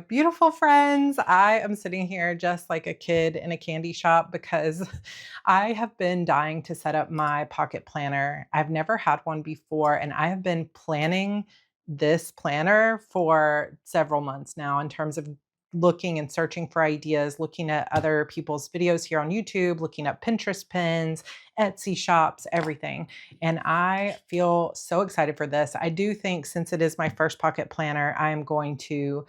beautiful friends. I am sitting here just like a kid in a candy shop because I have been dying to set up my pocket planner. I've never had one before, and I have been planning this planner for several months now in terms of looking and searching for ideas, looking at other people's videos here on YouTube, looking up Pinterest pins, Etsy shops, everything. And I feel so excited for this. I do think since it is my first pocket planner, I am going to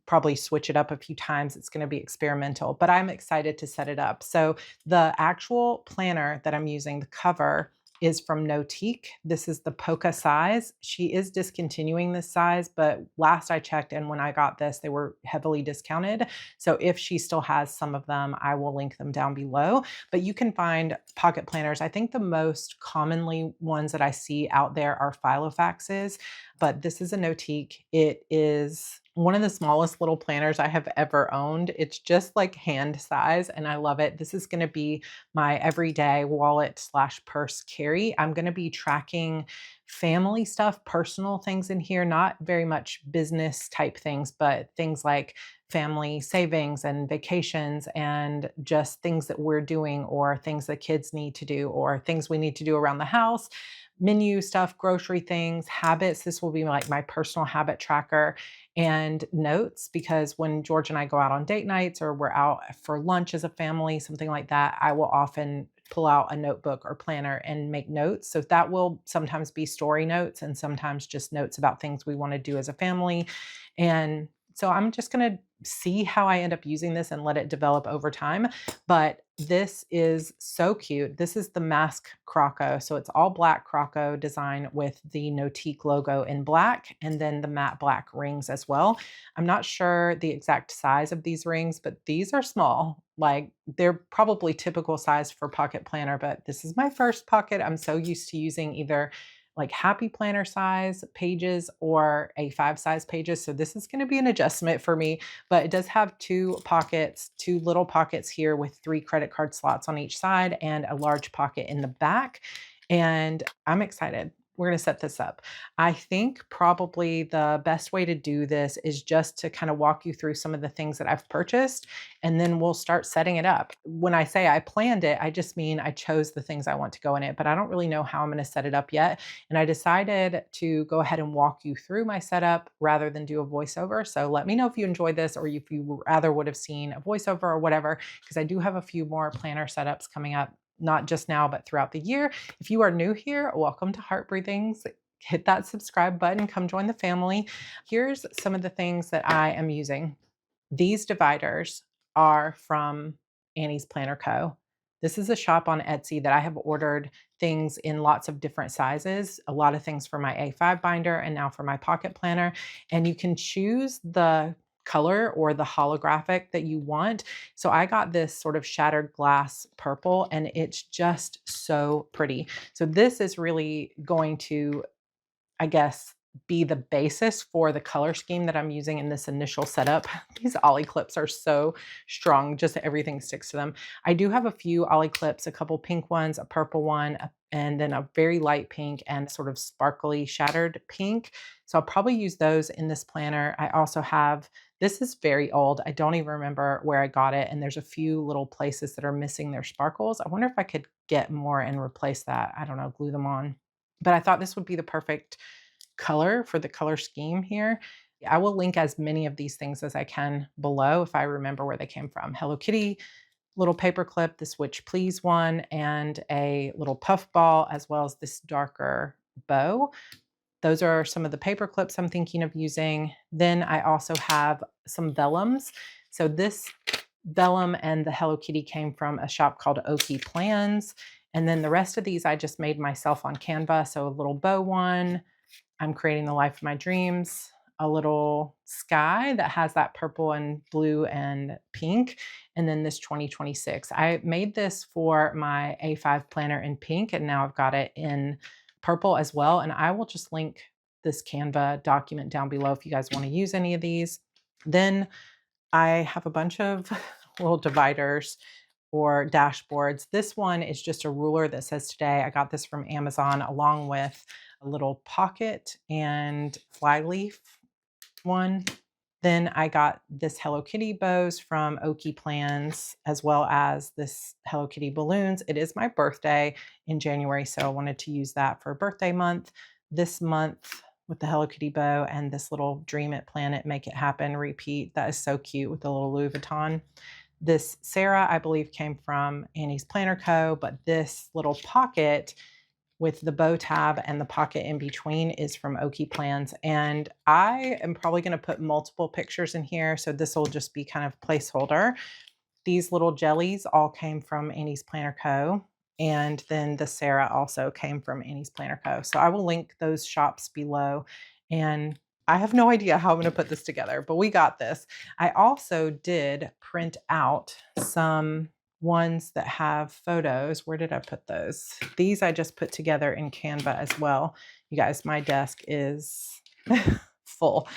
probably switch it up a few times. It's going to be experimental, but I'm excited to set it up. So the actual planner that I'm using, the cover is from Notique. This is the Polka size. She is discontinuing this size, but last I checked and when I got this, they were heavily discounted. So if she still has some of them, I will link them down below. But you can find pocket planners. I think the most commonly ones that I see out there are Filofaxes, but this is a Notique. It is one of the smallest little planners I have ever owned. It's just like hand size and I love it. This is going to be my everyday wallet slash purse carry. I'm going to be tracking family stuff, personal things in here, not very much business type things, but things like family savings and vacations and just things that we're doing or things that kids need to do or things we need to do around the house, menu stuff, grocery things, habits. This will be like my personal habit tracker and notes because when George and I go out on date nights or we're out for lunch as a family, something like that, I will often pull out a notebook or planner and make notes. So that will sometimes be story notes and sometimes just notes about things we want to do as a family. And so I'm just going to see how I end up using this and let it develop over time. But this is so cute. This is the mask croco. So it's all black croco design with the Notique logo in black and then the matte black rings as well. I'm not sure the exact size of these rings, but these are small. Like they're probably typical size for pocket planner, but this is my first pocket. I'm so used to using either like happy planner size pages or A5 size pages. So this is going to be an adjustment for me, but it does have two pockets, two little pockets here with 3 credit card slots on each side and a large pocket in the back. And I'm excited. We're going to set this up. I think probably the best way to do this is just to kind of walk you through some of the things that I've purchased, and then we'll start setting it up. When I say I planned it, I just mean I chose the things I want to go in it, but I don't really know how I'm going to set it up yet. And I decided to go ahead and walk you through my setup rather than do a voiceover. So let me know if you enjoyed this or if you rather would have seen a voiceover or whatever, because I do have a few more planner setups coming up, not just now, but throughout the year. If you are new here, welcome to Heart Breathings. Hit that subscribe button, come join the family. Here's some of the things that I am using. These dividers are from Annie's Planner Co. This is a shop on Etsy that I have ordered things in lots of different sizes, a lot of things for my A5 binder and now for my pocket planner. And you can choose the color or the holographic that you want. So I got this sort of shattered glass purple and it's just so pretty. So this is really going to, I guess, be the basis for the color scheme that I'm using in this initial setup. These ollie clips are so strong, just everything sticks to them. I do have a few ollie clips, a couple pink ones, a purple one, and then a very light pink and sort of sparkly shattered pink. So I'll probably use those in this planner. I also have, this is very old. I don't even remember where I got it. And there's a few little places that are missing their sparkles. I wonder if I could get more and replace that. I don't know, glue them on. But I thought this would be the perfect color for the color scheme here. I will link as many of these things as I can below if I remember where they came from. Hello Kitty little paper clip, this Witch Please one, and a little puff ball, as well as this darker bow. Those are some of the paper clips I'm thinking of using. Then I also have some vellums. So this vellum and the Hello Kitty came from a shop called Oki Plans. And then the rest of these I just made myself on Canva. So a little bow one, I'm creating the life of my dreams, a little sky that has that purple and blue and pink, and then this 2026. I made this for my A5 planner in pink, and now I've got it in purple as well. And I will just link this Canva document down below if you guys want to use any of these. Then I have a bunch of little dividers or dashboards. This one is just a ruler that says today. I got this from Amazon along with a little pocket and flyleaf one. Then I got this Hello Kitty bows from Oki Plans, as well as this Hello Kitty balloons. It is my birthday in January, so I wanted to use that for birthday month. This month with the Hello Kitty bow and this little Dream It, Plan It, Make It Happen repeat. That is so cute with the little Louis Vuitton. This Sarah, I believe, came from Annie's Planner Co., but this little pocket with the bow tab and the pocket in between is from Oki Plans. And I am probably going to put multiple pictures in here. So this will just be kind of placeholder. These little jellies all came from Annie's Planner Co. And then the Sarah also came from Annie's Planner Co. So I will link those shops below. And I have no idea how I'm going to put this together, but we got this. I also did print out some ones that have photos. Where did I put those? These I just put together in Canva as well. You guys, my desk is full.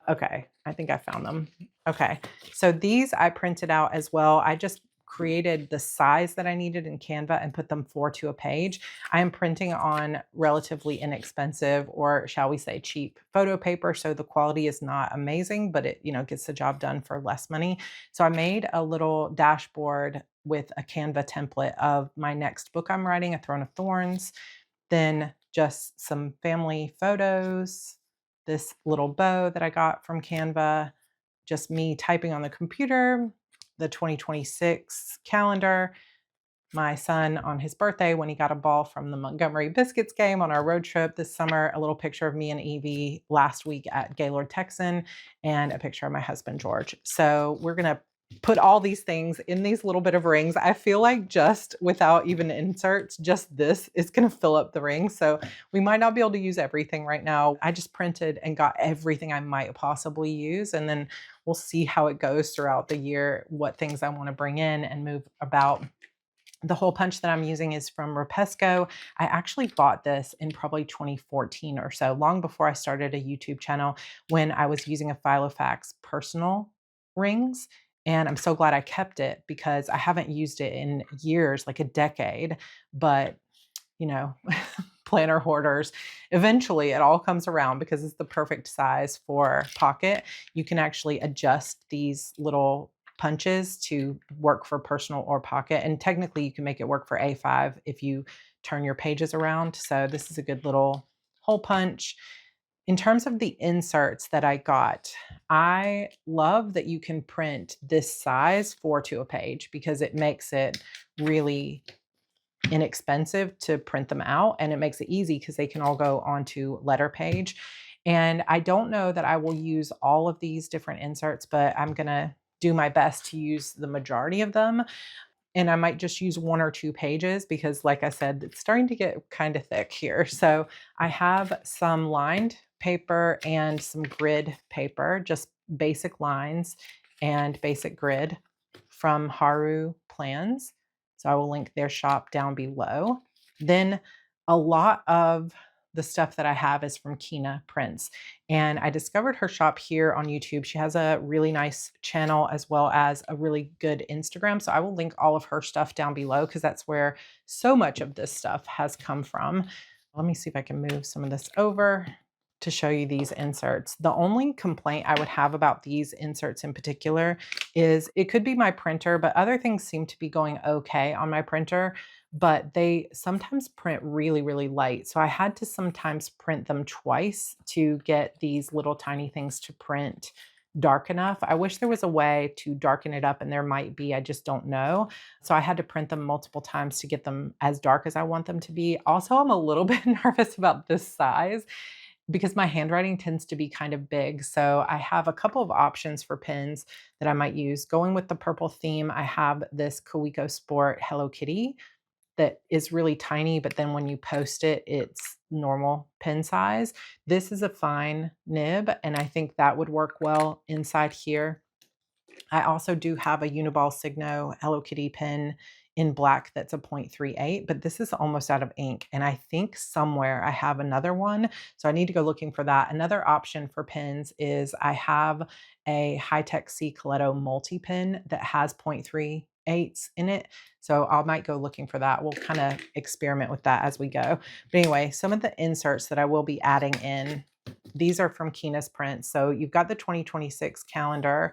Okay, I think I found them. Okay, so these I printed out as well. I just created the size that I needed in Canva and put them 4 to a page. I am printing on relatively inexpensive, or shall we say cheap, photo paper, so the quality is not amazing, but it, gets the job done for less money. So I made a little dashboard with a Canva template of my next book I'm writing, A Throne of Thorns, then just some family photos, this little bow that I got from Canva, just me typing on the computer, the 2026 calendar, my son on his birthday when he got a ball from the Montgomery Biscuits game on our road trip this summer, a little picture of me and Evie last week at Gaylord Texan, and a picture of my husband, George. So we're going to put all these things in these little bit of rings. I feel like just without even inserts, just this is going to fill up the ring. So we might not be able to use everything right now. I just printed and got everything I might possibly use. And then we'll see how it goes throughout the year, what things I want to bring in and move about. The hole punch that I'm using is from Rapesco. I actually bought this in probably 2014 or so, long before I started a YouTube channel, when I was using a Filofax personal rings. And I'm so glad I kept it because I haven't used it in years, like a decade. But, you know, planner hoarders, eventually it all comes around because it's the perfect size for pocket. You can actually adjust these little punches to work for personal or pocket. And technically you can make it work for A5 if you turn your pages around. So this is a good little hole punch. In terms of the inserts that I got, I love that you can print this size 4 to a page because it makes it really inexpensive to print them out, and it makes it easy because they can all go onto letter page. And I don't know that I will use all of these different inserts, but I'm going to do my best to use the majority of them. And I might just use 1 or 2 pages because, like I said, it's starting to get kind of thick here. So I have some lined paper and some grid paper, just basic lines and basic grid from Haru Plans. So I will link their shop down below. Then a lot of the stuff that I have is from Kina Prints. And I discovered her shop here on YouTube. She has a really nice channel as well as a really good Instagram. So I will link all of her stuff down below because that's where so much of this stuff has come from. Let me see if I can move some of this over to show you these inserts. The only complaint I would have about these inserts in particular is it could be my printer, but other things seem to be going okay on my printer, but they sometimes print really, really light. So I had to sometimes print them twice to get these little tiny things to print dark enough. I wish there was a way to darken it up, and there might be, I just don't know. So I had to print them multiple times to get them as dark as I want them to be. Also, I'm a little bit nervous about this size because my handwriting tends to be kind of big. So I have a couple of options for pens that I might use. Going with the purple theme, I have this Kaweco Sport Hello Kitty that is really tiny, but then when you post it, it's normal pen size. This is a fine nib, and I think that would work well inside here. I also do have a Uniball Signo Hello Kitty pen in black that's a 0.38, but this is almost out of ink. And I think somewhere I have another one. So I need to go looking for that. Another option for pens is I have a High-Tech C Coletto multi-pen that has 0.38s in it. So I might go looking for that. We'll kind of experiment with that as we go. But anyway, some of the inserts that I will be adding in These are from Kina's Prints. So you've got the 2026 calendar.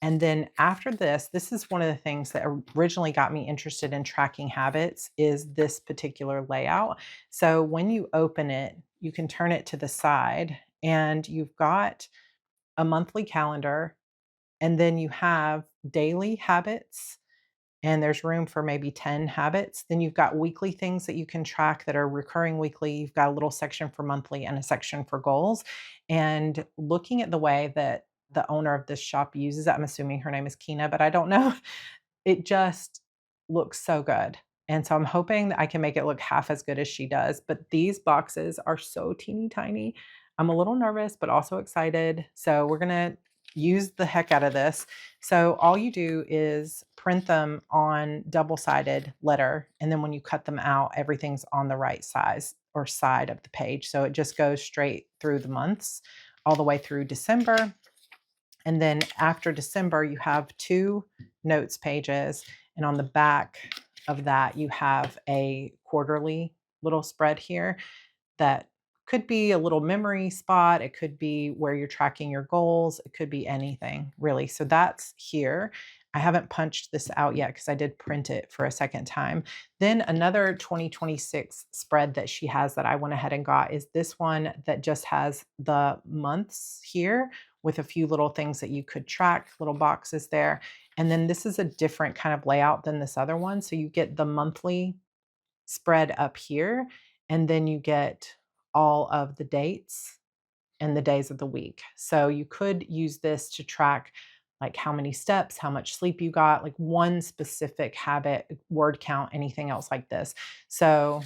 And then after this, this is one of the things that originally got me interested in tracking habits is this particular layout. So when you open it, you can turn it to the side and you've got a monthly calendar and then you have daily habits and there's room for maybe 10 habits. Then you've got weekly things that you can track that are recurring weekly. You've got a little section for monthly and a section for goals. And looking at the way that the owner of this shop uses it, I'm assuming her name is Kina, but I don't know. It just looks so good. And so I'm hoping that I can make it look half as good as she does. But these boxes are so teeny tiny. I'm a little nervous, but also excited. So we're going to use the heck out of this. So all you do is print them on double-sided letter. And then when you cut them out, everything's on the right size or side of the page. So it just goes straight through the months all the way through December. And then after December, you have 2 notes pages. And on the back of that, you have a quarterly little spread here that could be a little memory spot. It could be where you're tracking your goals. It could be anything really. So that's here. I haven't punched this out yet because I did print it for a second time. Then another 2026 spread that she has that I went ahead and got is this one that just has the months here with a few little things that you could track, little boxes there. And then this is a different kind of layout than this other one. So you get the monthly spread up here, and then you get all of the dates and the days of the week. So you could use this to track like how many steps, how much sleep you got, like one specific habit, word count, anything else like this. So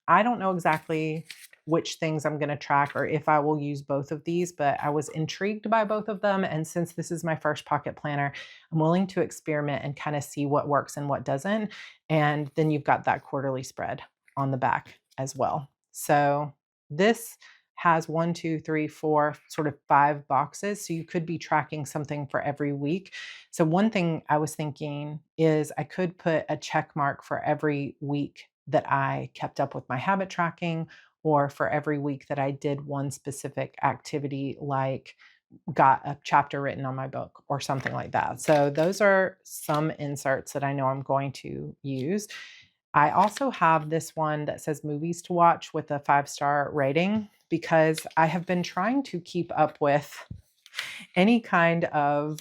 I don't know exactly which things I'm going to track or if I will use both of these, but I was intrigued by both of them. And since this is my first pocket planner, I'm willing to experiment and kind of see what works and what doesn't. And then you've got that quarterly spread on the back as well. So this has 1, 2, 3, 4, sort of 5 boxes. So you could be tracking something for every week. So one thing I was thinking is I could put a check mark for every week that I kept up with my habit tracking, or for every week that I did one specific activity, like got a chapter written on my book or something like that. So those are some inserts that I know I'm going to use. I also have this one that says movies to watch with a 5-star rating because I have been trying to keep up with any kind of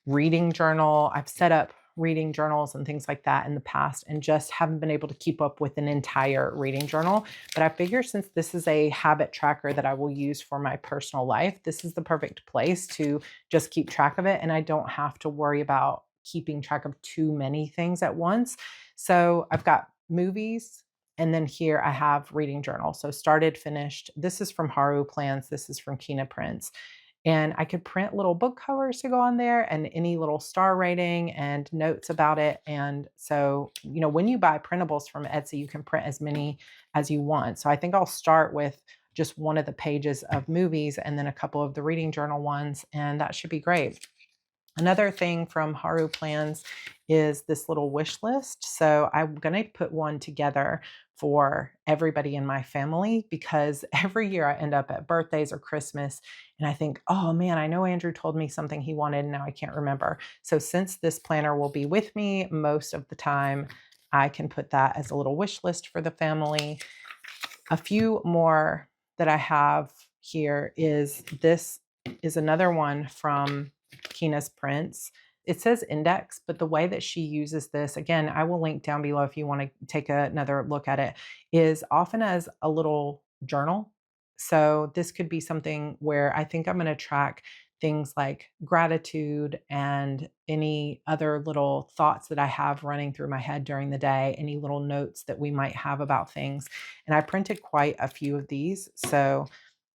reading journal. I've set up reading journals and things like that in the past and just haven't been able to keep up with an entire reading journal. But I figure since this is a habit tracker that I will use for my personal life, this is the perfect place to just keep track of it. And I don't have to worry about keeping track of too many things at once. So I've got movies. And then here I have reading journal. So started, finished. This is from Haru Plans. This is from Kina Prints. And I could print little book covers to go on there and any little star rating and notes about it. And so, when you buy printables from Etsy, you can print as many as you want. So I think I'll start with just one of the pages of movies and then a couple of the reading journal ones, and that should be great. Another thing from Haru Plans is this little wish list. So I'm going to put one together for everybody in my family because every year I end up at birthdays or Christmas and I think, oh man, I know Andrew told me something he wanted and now I can't remember. So since this planner will be with me most of the time, I can put that as a little wish list for the family. A few more that I have here is this is another one from Kina's Prints. It says index, but the way that she uses this, again, I will link down below if you want to take another look at it, is often as a little journal. So this could be something where I think I'm going to track things like gratitude and any other little thoughts that I have running through my head during the day, any little notes that we might have about things. And I printed quite a few of these. So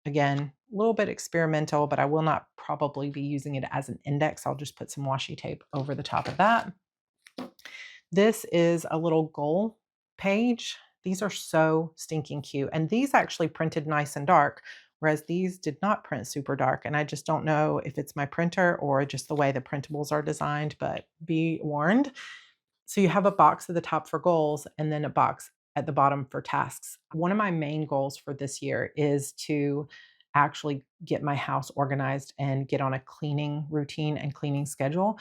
again, a little bit experimental, but I will not probably be using it as an index. I'll just put some washi tape over the top of that. This is a little goal page. These are so stinking cute. And these actually printed nice and dark, whereas these did not print super dark. And I just don't know if it's my printer or just the way the printables are designed, but be warned. So you have a box at the top for goals and then a box at the bottom for tasks. One of my main goals for this year is to actually get my house organized and get on a cleaning routine and cleaning schedule.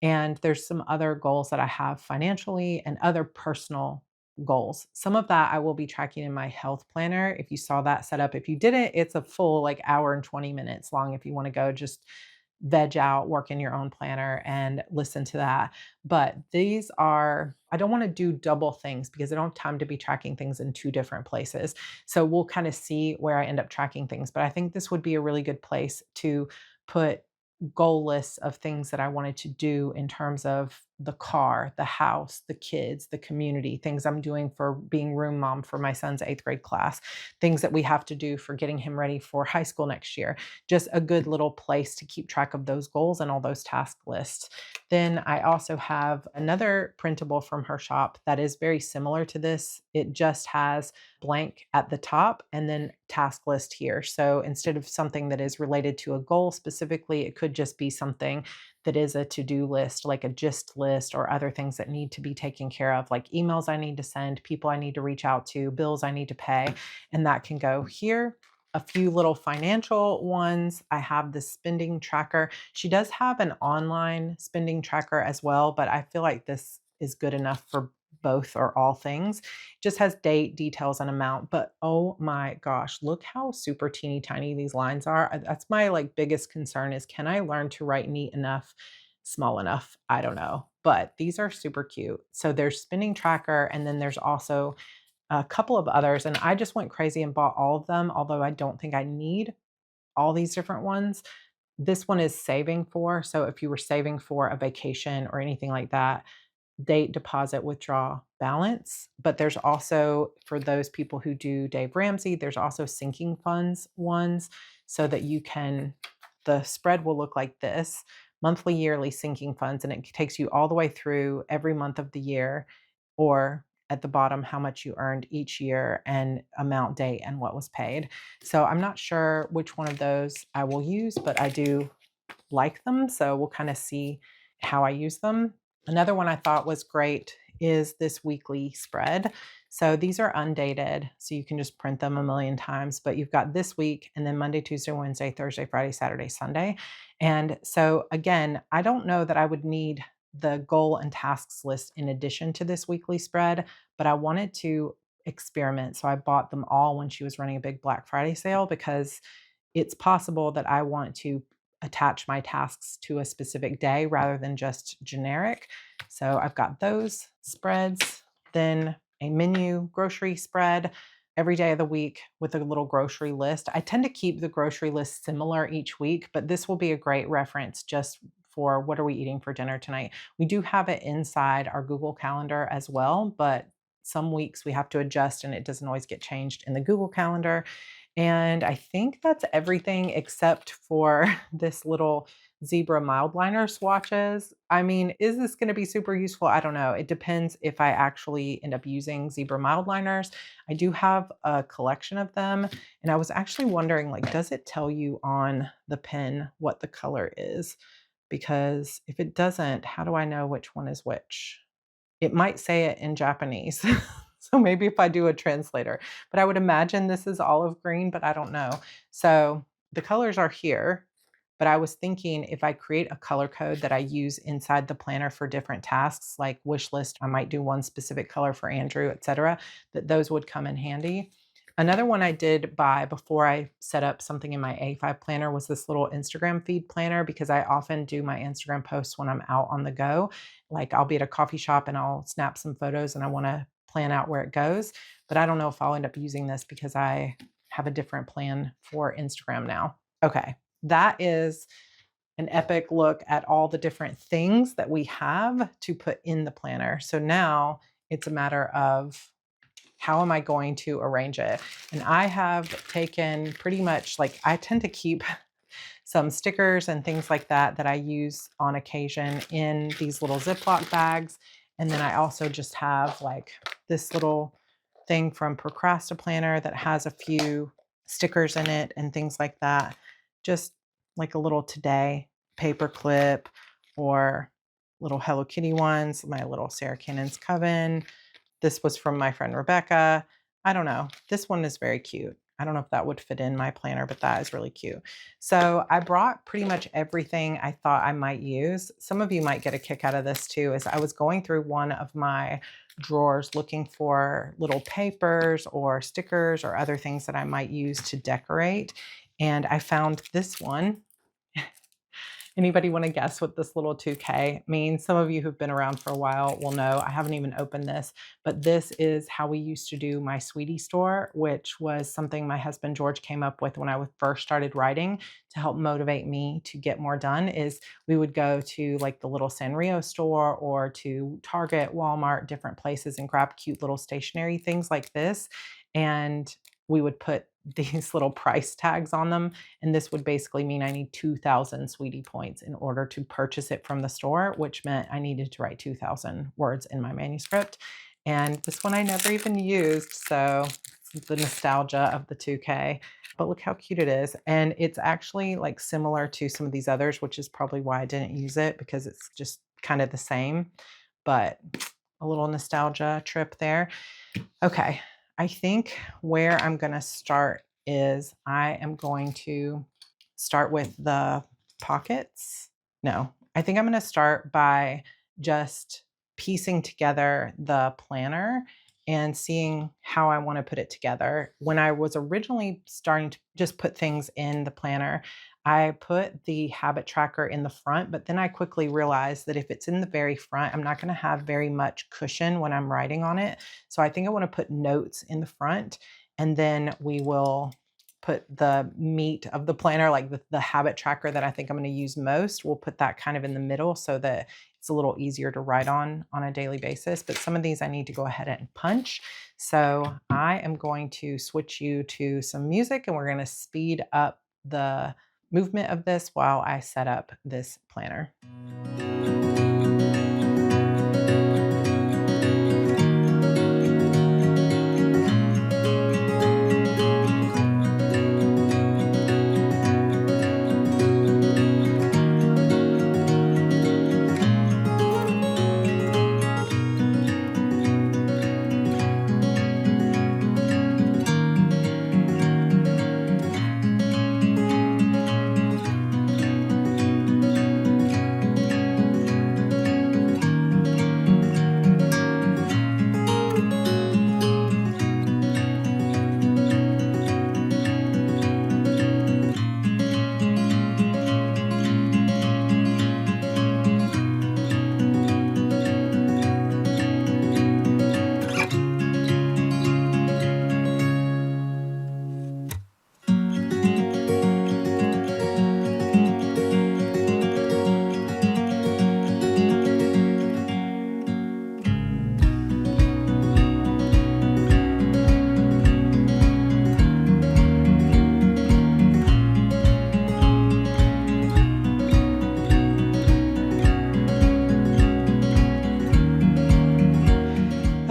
And there's some other goals that I have financially and other personal goals. Some of that I will be tracking in my health planner. If you saw that set up, if you didn't, it's a full like hour and 20 minutes long. If you want to go just veg out, work in your own planner and listen to that. But these are, I don't want to do double things because I don't have time to be tracking things in two different places. So we'll kind of see where I end up tracking things. But I think this would be a really good place to put goal lists of things that I wanted to do in terms of the car, the house, the kids, the community, things I'm doing for being room mom for my son's 8th grade class, things that we have to do for getting him ready for high school next year. Just a good little place to keep track of those goals and all those task lists. Then I also have another printable from her shop that is very similar to this. It just has blank at the top and then task list here. So instead of something that is related to a goal specifically, it could just be something that is a to-do list, like a gist list or other things that need to be taken care of, like emails I need to send, people I need to reach out to, bills I need to pay, and that can go here. A few little financial ones. I have the spending tracker. She does have an online spending tracker as well, but I feel like this is good enough for both or all things. Just has date, details, and amount. But oh my gosh, look how super teeny tiny these lines are. That's my like biggest concern is can I learn to write neat enough, small enough? I don't know. But these are super cute. So there's spending tracker, and then there's also a couple of others. And I just went crazy and bought all of them, although I don't think I need all these different ones. This one is saving for. So if you were saving for a vacation or anything like that, date, deposit, withdraw, balance. But there's also, for those people who do Dave Ramsey, there's also sinking funds ones so that you can, the spread will look like this monthly, yearly sinking funds. And it takes you all the way through every month of the year, or at the bottom, how much you earned each year and amount, date, and what was paid. So I'm not sure which one of those I will use, but I do like them. So we'll kind of see how I use them. Another one I thought was great is this weekly spread. So these are undated, so you can just print them a million times, but you've got this week and then Monday, Tuesday, Wednesday, Thursday, Friday, Saturday, Sunday. And so again, I don't know that I would need the goal and tasks list in addition to this weekly spread, but I wanted to experiment. So I bought them all when she was running a big Black Friday sale because it's possible that I want to attach my tasks to a specific day rather than just generic. So I've got those spreads, then a menu grocery spread every day of the week with a little grocery list. I tend to keep the grocery list similar each week, but this will be a great reference just for what are we eating for dinner tonight. We do have it inside our Google Calendar as well, but some weeks we have to adjust and it doesn't always get changed in the Google Calendar. And I think that's everything except for this little zebra mild liner swatches. I mean, is this going to be super useful? I don't know. It depends if I actually end up using zebra mild liners. I do have a collection of them. And I was actually wondering, like, does it tell you on the pen what the color is? Because if it doesn't, how do I know which one is which? It might say it in Japanese. So maybe if I do a translator, but I would imagine this is olive green, but I don't know. So the colors are here, but I was thinking if I create a color code that I use inside the planner for different tasks, like wish list, I might do one specific color for Andrew, etc., that those would come in handy. Another one I did buy before I set up something in my A5 planner was this little Instagram feed planner because I often do my Instagram posts when I'm out on the go. Like I'll be at a coffee shop and I'll snap some photos and I want to plan out where it goes. But I don't know if I'll end up using this because I have a different plan for Instagram now. Okay, that is an epic look at all the different things that we have to put in the planner. So now it's a matter of how am I going to arrange it? And I have taken pretty much like I tend to keep some stickers and things like that that I use on occasion in these little Ziploc bags. And then I also just have like this little thing from Procrastiplanner that has a few stickers in it and things like that. Just like a little today paper clip or little Hello Kitty ones, my little Sarra Cannon's Coven. This was from my friend Rebecca. I don't know. This one is very cute. I don't know if that would fit in my planner, but that is really cute. So I brought pretty much everything I thought I might use. Some of you might get a kick out of this too, as I was going through one of my drawers looking for little papers or stickers or other things that I might use to decorate. And I found this one. Anybody want to guess what this little 2K means? Some of you who've been around for a while will know. I haven't even opened this, but this is how we used to do my sweetie store, which was something my husband George came up with when I first started writing to help motivate me to get more done. Is we would go to like the little Sanrio store or to Target, Walmart, different places and grab cute little stationery things like this. And we would put these little price tags on them, and this would basically mean I need 2,000 sweetie points in order to purchase it from the store, which meant I needed to write 2,000 words in my manuscript. And this one I never even used, so it's the nostalgia of the 2K. But look how cute it is. And it's actually like similar to some of these others, which is probably why I didn't use it, because it's just kind of the same, but a little nostalgia trip there. Okay, I think where I'm going to start is I am going to start with the pockets. No, I think I'm going to start by just piecing together the planner and seeing how I want to put it together. When I was originally starting to just put things in the planner, I put the habit tracker in the front, but then I quickly realized that if it's in the very front, I'm not going to have very much cushion when I'm writing on it. So I think I want to put notes in the front, and then we will put the meat of the planner, like the habit tracker that I think I'm going to use most. We'll put that kind of in the middle so that it's a little easier to write on a daily basis. But some of these I need to go ahead and punch. So I am going to switch you to some music, and we're going to speed up the movement of this while I set up this planner.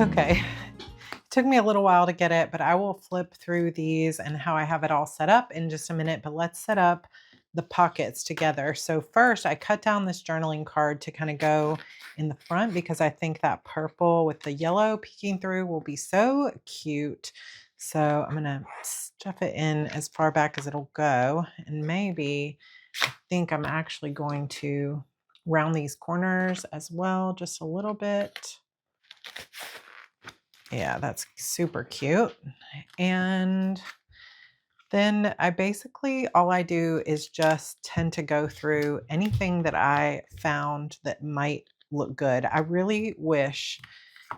Okay, took me a little while to get it, but I will flip through these and how I have it all set up in just a minute. But let's set up the pockets together. So first I cut down this journaling card to kind of go in the front because I think that purple with the yellow peeking through will be so cute. So I'm going to stuff it in as far back as it'll go. And maybe I think I'm actually going to round these corners as well, just a little bit. Yeah, that's super cute. And then I basically, all I do is just tend to go through anything that I found that might look good. I really wish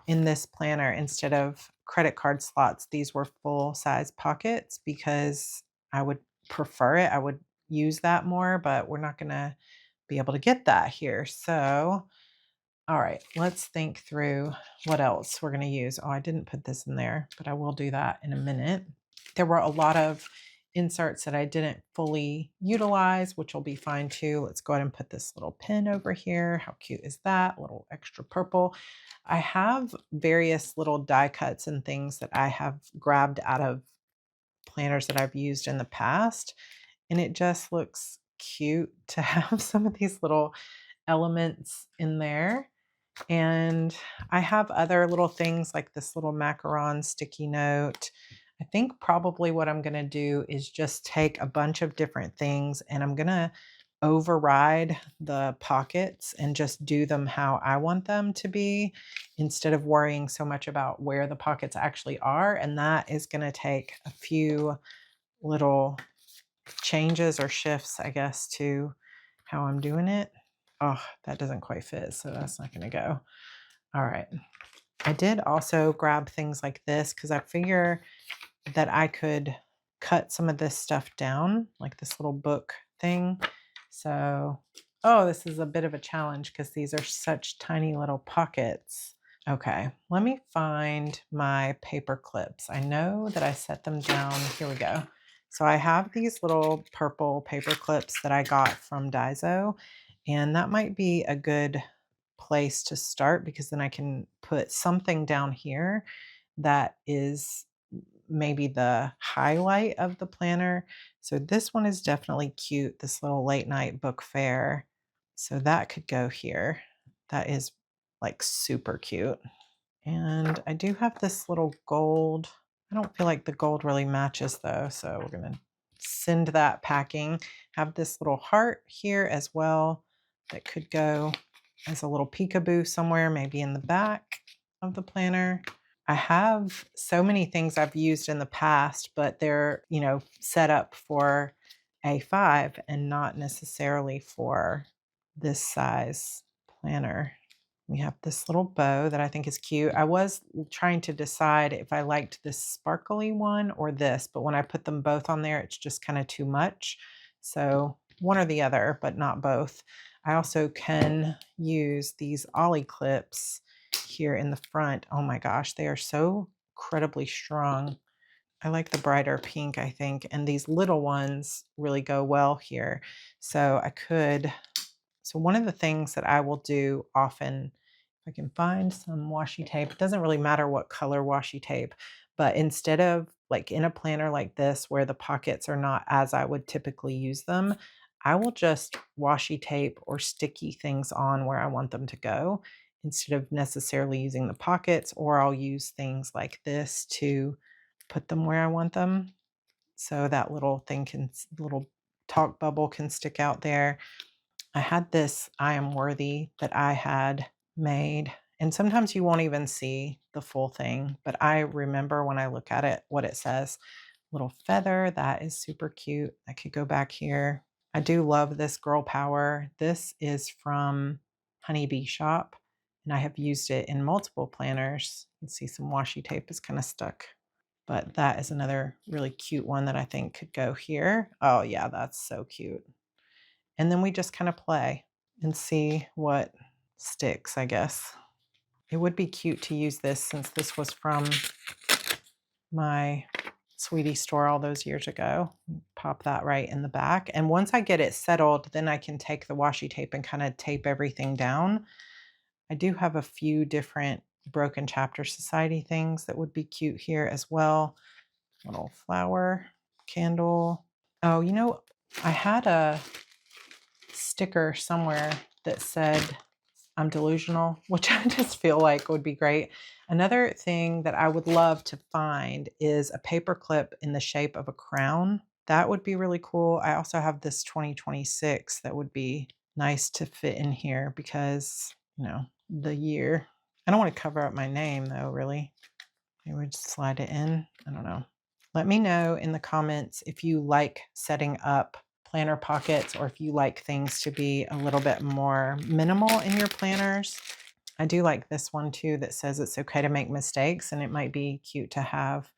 in this planner, instead of credit card slots, these were full size pockets because I would prefer it. I would use that more, but we're not going to be able to get that here. So all right, let's think through what else we're going to use. Oh, I didn't put this in there, but I will do that in a minute. There were a lot of inserts that I didn't fully utilize, which will be fine too. Let's go ahead and put this little pin over here. How cute is that? A little extra purple. I have various little die cuts and things that I have grabbed out of planners that I've used in the past, and it just looks cute to have some of these little elements in there. And I have other little things like this little macaron sticky note. I think probably what I'm going to do is just take a bunch of different things and I'm going to override the pockets and just do them how I want them to be instead of worrying so much about where the pockets actually are. And that is going to take a few little changes or shifts, I guess, to how I'm doing it. Oh, that doesn't quite fit, so that's not going to go. All right. I did also grab things like this because I figure that I could cut some of this stuff down, like this little book thing. So, oh, this is a bit of a challenge because these are such tiny little pockets. Okay, let me find my paper clips. I know that I set them down. Here we go. So I have these little purple paper clips that I got from Daiso, and that might be a good place to start because then I can put something down here that is maybe the highlight of the planner. So this one is definitely cute, this little late night book fair. So that could go here. That is like super cute. And I do have this little gold. I don't feel like the gold really matches though. So we're going to send that packing. Have this little heart here as well that could go as a little peekaboo somewhere, maybe in the back of the planner. I have so many things I've used in the past, but they're, set up for A5 and not necessarily for this size planner. We have this little bow that I think is cute. I was trying to decide if I liked this sparkly one or this, but when I put them both on there, it's just kind of too much. So one or the other, but not both. I also can use these ollie clips here in the front. Oh my gosh, they are so incredibly strong. I like the brighter pink, I think, and these little ones really go well here. So one of the things that I will do often, if I can find some washi tape, it doesn't really matter what color washi tape, but instead of like in a planner like this where the pockets are not as I would typically use them, I will just washi tape or sticky things on where I want them to go instead of necessarily using the pockets, or I'll use things like this to put them where I want them. So that little little talk bubble can stick out there. I had this I am worthy that I had made, and sometimes you won't even see the full thing, but I remember when I look at it, what it says. Little feather, that is super cute. I could go back here. I do love this Girl Power. This is from Honeybee Shop, and I have used it in multiple planners. You can see some washi tape is kind of stuck, but that is another really cute one that I think could go here. Oh yeah, that's so cute. And then we just kind of play and see what sticks, I guess. It would be cute to use this since this was from my Sweetie store all those years ago. Pop that right in the back. And once I get it settled, then I can take the washi tape and kind of tape everything down. I do have a few different Broken Chapter Society things that would be cute here as well. Little flower, candle. Oh, I had a sticker somewhere that said I'm delusional, which I just feel like would be great. Another thing that I would love to find is a paper clip in the shape of a crown. That would be really cool. I also have this 2026 that would be nice to fit in here because, the year. I don't want to cover up my name though, really. Maybe we just slide it in. I don't know. Let me know in the comments if you like setting up planner pockets or if you like things to be a little bit more minimal in your planners. I do like this one too that says it's okay to make mistakes, and it might be cute to have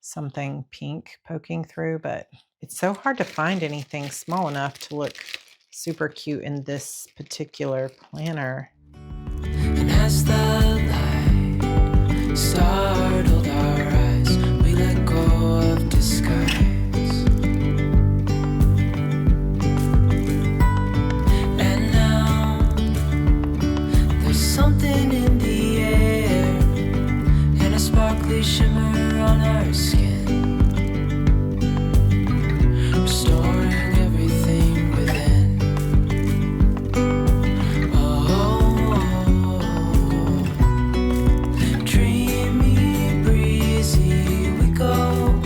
something pink poking through, but it's so hard to find anything small enough to look super cute in this particular planner. And as the light startled our eyes, we let go of disguise. And now there's something in the air and a sparkly shimmer on our skin, restoring everything within. Dreamy, breezy, we go.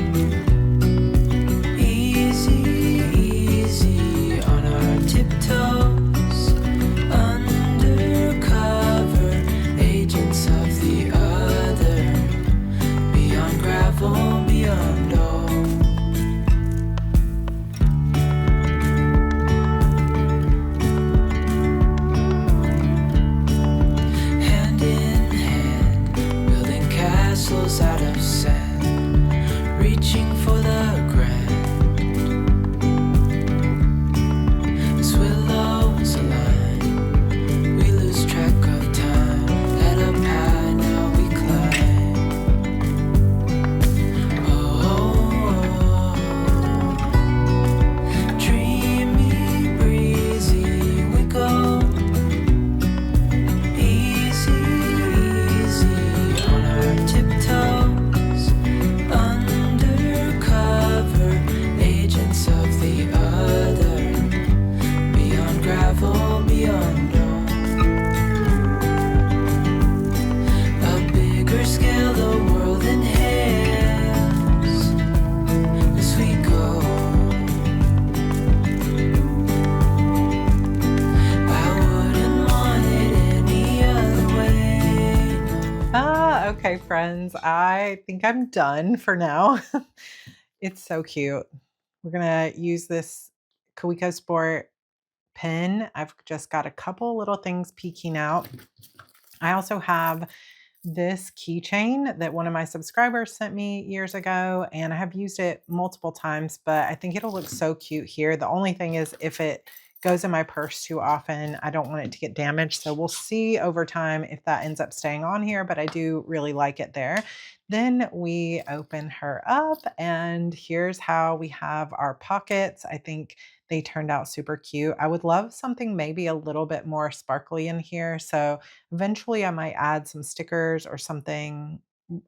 gravel beyond all. Hand in hand, building castles out of sand, reaching for the grand. As willows align, we lose track of time. Head up high, now we climb. Oh, dreamy, breezy, we go. Easy, easy on our tiptoes. Undercover agents of the other. Beyond gravel, beyond all. A bigger scale, the world inhales as we go. I wouldn't want it any other way. Okay, friends, I think I'm done for now. It's so cute. We're gonna use this Kawiko Sport pen. I've just got a couple little things peeking out. I also have this keychain that one of my subscribers sent me years ago, and I have used it multiple times, but I think it'll look so cute here. The only thing is, if it goes in my purse too often, I don't want it to get damaged. So we'll see over time if that ends up staying on here, but I do really like it there. Then we open her up, and here's how we have our pockets. I think they turned out super cute. I would love something maybe a little bit more sparkly in here. So eventually, I might add some stickers or something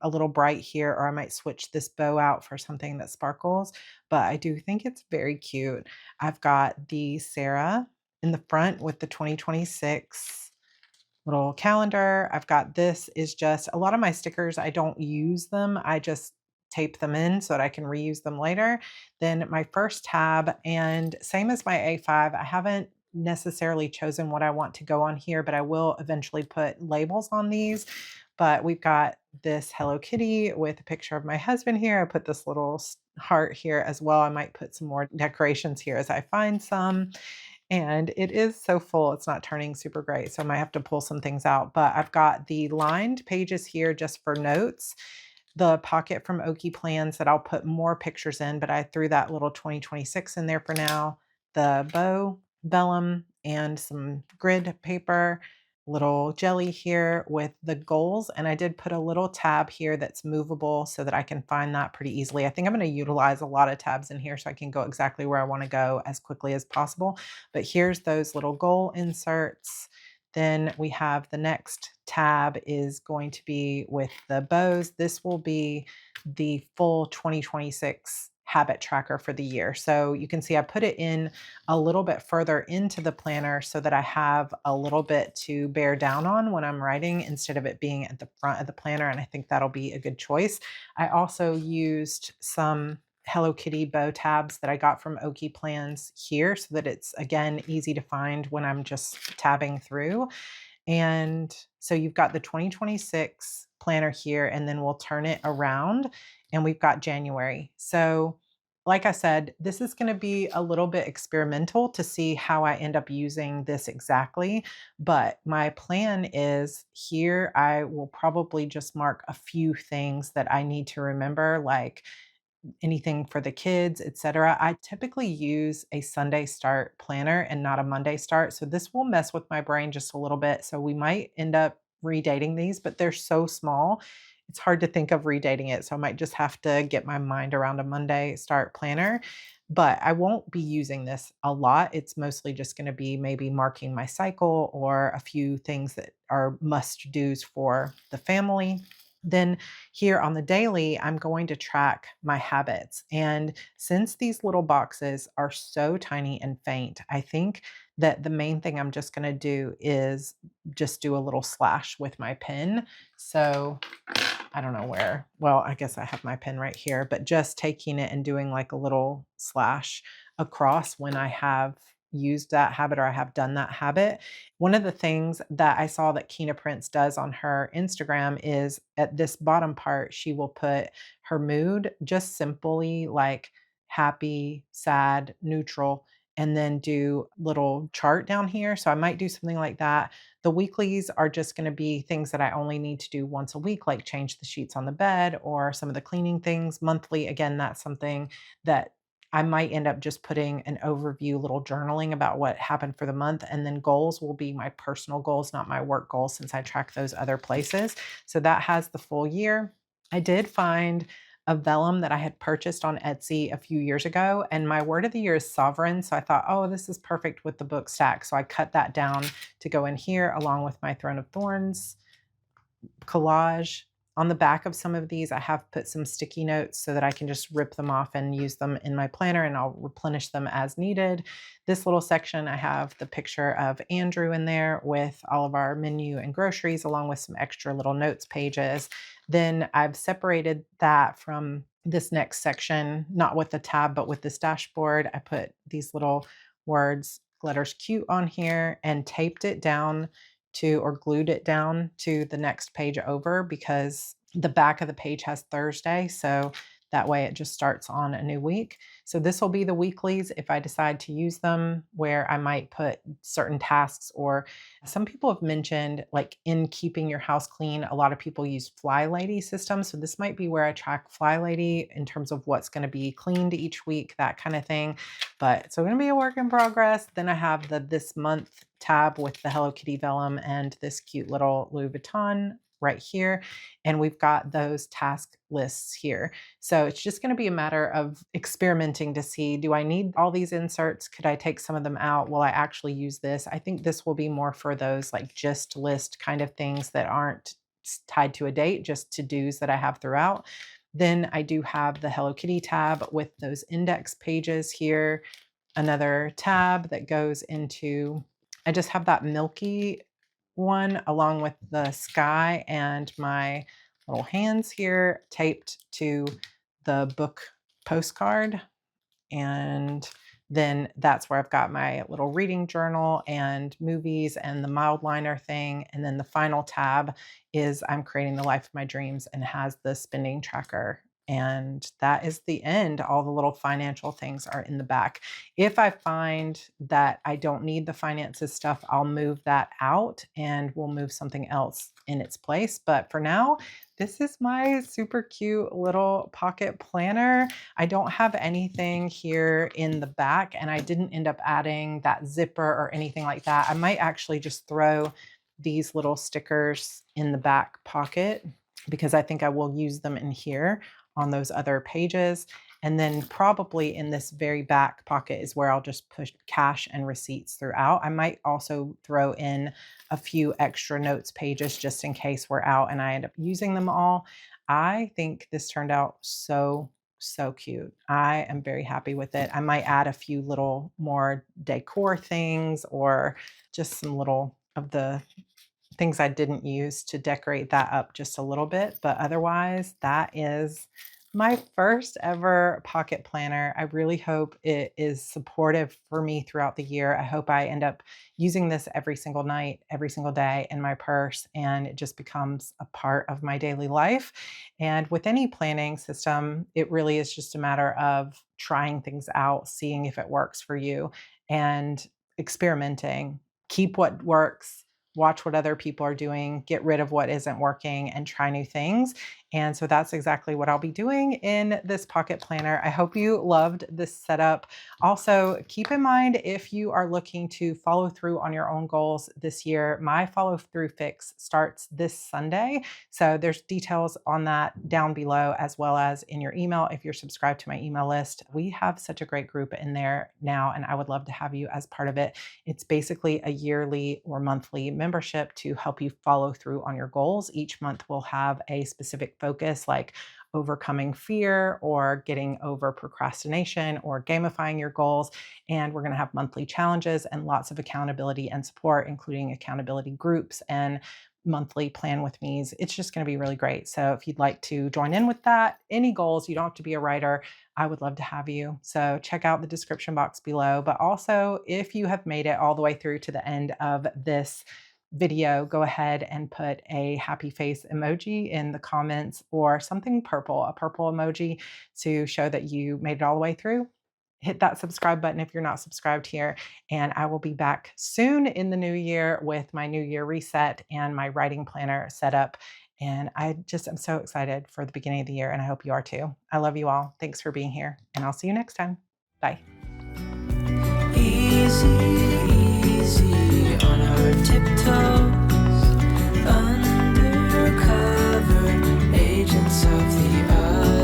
a little bright here, or I might switch this bow out for something that sparkles. But I do think it's very cute. I've got the Sarah in the front with the 2026 little calendar. I've got this is just a lot of my stickers, I don't use them. I just tape them in so that I can reuse them later. Then my first tab, and same as my A5, I haven't necessarily chosen what I want to go on here, but I will eventually put labels on these. But we've got this Hello Kitty with a picture of my husband here. I put this little heart here as well. I might put some more decorations here as I find some. And it is so full, it's not turning super great, so I might have to pull some things out, but I've got the lined pages here just for notes, the pocket from Oki Plans that I'll put more pictures in, but I threw that little 2026 in there for now, the bow, vellum, and some grid paper, little jelly here with the goals, and I did put a little tab here that's movable so that I can find that pretty easily. I think I'm going to utilize a lot of tabs in here so I can go exactly where I want to go as quickly as possible. But here's those little goal inserts. Then we have the next tab is going to be with the bows. This will be the full 2026 habit tracker for the year. So you can see I put it in a little bit further into the planner so that I have a little bit to bear down on when I'm writing instead of it being at the front of the planner. And I think that'll be a good choice. I also used some Hello Kitty bow tabs that I got from Oki Plans here so that it's, again, easy to find when I'm just tabbing through. And so you've got the 2026 planner here, and then we'll turn it around and we've got January. So, like I said, this is going to be a little bit experimental to see how I end up using this exactly. But my plan is here, I will probably just mark a few things that I need to remember, like anything for the kids, etc. I typically use a Sunday start planner and not a Monday start. So this will mess with my brain just a little bit. So we might end up redating these, but they're so small. It's hard to think of redating it. So I might just have to get my mind around a Monday start planner. But I won't be using this a lot. It's mostly just going to be maybe marking my cycle or a few things that are must do's for the family. Then here on the daily, I'm going to track my habits. And since these little boxes are so tiny and faint, I think that the main thing I'm just going to do is just do a little slash with my pen. So I don't know where. Well, I guess I have my pen right here, but just taking it and doing like a little slash across when I have used that habit or I have done that habit. One of the things that I saw that Kina Prince does on her Instagram is at this bottom part, she will put her mood just simply like happy, sad, neutral, and then do little chart down here. So I might do something like that. The weeklies are just going to be things that I only need to do once a week, like change the sheets on the bed or some of the cleaning things. Monthly, again, that's something that I might end up just putting an overview little journaling about what happened for the month. And then goals will be my personal goals, not my work goals, since I track those other places. So that has the full year. I did find a vellum that I had purchased on Etsy a few years ago, and my word of the year is sovereign. So I thought, oh, this is perfect with the book stack. So I cut that down to go in here along with my Throne of Thorns collage. On the back of some of these, I have put some sticky notes so that I can just rip them off and use them in my planner, and I'll replenish them as needed. This little section, I have the picture of Andrew in there with all of our menu and groceries, along with some extra little notes pages. Then I've separated that from this next section, not with the tab, but with this dashboard. I put these little words, letters cute on here, and taped it down to or glued it down to the next page over because the back of the page has Thursday. So that way it just starts on a new week. So this will be the weeklies if I decide to use them, where I might put certain tasks, or some people have mentioned like in keeping your house clean, a lot of people use Fly Lady systems. So this might be where I track Fly Lady in terms of what's going to be cleaned each week, that kind of thing. But it's going to be a work in progress. Then I have the this month tab with the Hello Kitty vellum and this cute little Louis Vuitton right here. And we've got those task lists here. So it's just going to be a matter of experimenting to see, do I need all these inserts? Could I take some of them out? Will I actually use this? I think this will be more for those like gist list kind of things that aren't tied to a date, just to-dos that I have throughout. Then I do have the Hello Kitty tab with those index pages here. Another tab that goes into, I just have that milky one along with the sky and my little hands here taped to the book postcard. And then that's where I've got my little reading journal and movies and the mild liner thing. And then the final tab is I'm creating the life of my dreams and has the spending tracker. And that is the end. All the little financial things are in the back. If I find that I don't need the finances stuff, I'll move that out and we'll move something else in its place. But for now, this is my super cute little pocket planner. I don't have anything here in the back, and I didn't end up adding that zipper or anything like that. I might actually just throw these little stickers in the back pocket because I think I will use them in here on those other pages. And then probably in this very back pocket is where I'll just push cash and receipts throughout. I might also throw in a few extra notes pages just in case we're out and I end up using them all. I think this turned out so cute. I am very happy with it. I might add a few little more decor things or just some little of the things I didn't use to decorate that up just a little bit. But otherwise, that is my first ever pocket planner. I really hope it is supportive for me throughout the year. I hope I end up using this every single night, every single day in my purse, and it just becomes a part of my daily life. And with any planning system, it really is just a matter of trying things out, seeing if it works for you, and experimenting. Keep what works, watch what other people are doing, get rid of what isn't working, and try new things. And so that's exactly what I'll be doing in this pocket planner. I hope you loved this setup. Also, keep in mind if you are looking to follow through on your own goals this year, my follow through fix starts this Sunday. So there's details on that down below, as well as in your email if you're subscribed to my email list. We have such a great group in there now, and I would love to have you as part of it. It's basically a yearly or monthly membership to help you follow through on your goals. Each month we'll have a specific focus, like overcoming fear or getting over procrastination or gamifying your goals. And we're going to have monthly challenges and lots of accountability and support, including accountability groups and monthly plan with me's. It's just going to be really great. So if you'd like to join in with that, any goals, you don't have to be a writer. I would love to have you. So check out the description box below. But also, if you have made it all the way through to the end of this video, go ahead and put a happy face emoji in the comments or something purple, a purple emoji to show that you made it all the way through. Hit that subscribe button if you're not subscribed here. And I will be back soon in the new year with my new year reset and my writing planner set up. And I just am so excited for the beginning of the year. And I hope you are too. I love you all. Thanks for being here. And I'll see you next time. Bye. Easy, easy on our tiptoes, undercover agents of the other.